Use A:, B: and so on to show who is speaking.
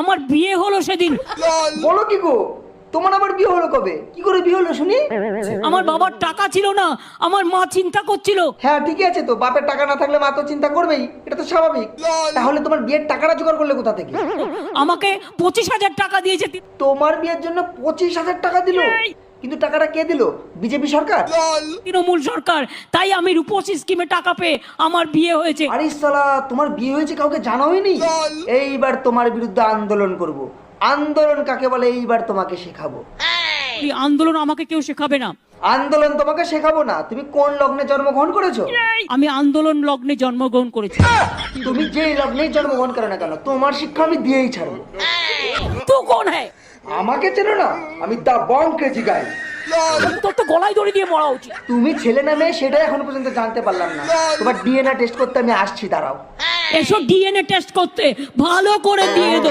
A: আমার বিয়ে হলো সেদিন।
B: বলো কি গো, তোমার আবার বিয়ে হলো কবে? কি করে বিয়ে হলো শুনি?
A: আমার বাবার টাকা ছিল না, আমার মা চিন্তা করছিল।
B: হ্যাঁ ঠিকই আছে তো, বাপের টাকা না থাকলে মা তো চিন্তা করবেই, এটা তো স্বাভাবিক। তাহলে তোমার বিয়ের টাকাটা জোগাড় করলে কোথা থেকে?
A: আমাকে 25,000 টাকা দিয়েছে।
B: তোমার বিয়ের জন্য 25,000 টাকা দিল? কিন্তু টাকাটা কে দিল? বিজেপি সরকার?
A: তৃণমূল সরকার। তাই আমি রূপশ্রী স্কিমে টাকা পেয়ে আমার বিয়ে হয়েছে।
B: আরে সালা, তোমার বিয়ে হয়েছে কাউকে জানাওনি? এইবার তোমার বিরুদ্ধে আন্দোলন করব। আন্দোলন কাকে বলে এইবার তোমাকে শেখাবো।
A: এই আন্দোলন আমাকে কেউ শেখাবে না।
B: আন্দোলন তোমাকে শেখাবো না। তুমি কোন লগ্নে জন্মগ্রহণ করেছো?
A: আমি আন্দোলন লগ্নে জন্মগ্রহণ করেছি।
B: তুমি যেই লগ্নেই জন্মগ্রহণ করো না কেন, তোমার শিক্ষা আমি দিয়েই ছাড়বো।
A: তো কোন হ্যাঁ?
B: আমাকে চেনো না? আমি দা বং কেজি গাই।
A: তোর তো গলায় দড়ি দিয়ে মরা উচিত।
B: তুমি ছেলে না মেয়ে সেটাই এখনো পর্যন্ত জানতে পারলাম না। তোমার ডিএনএ টেস্ট করতে আমি আসছি, দাঁড়াও।
A: এসব ডিএনএ টেস্ট করতে ভালো করে দিয়ে দেবো।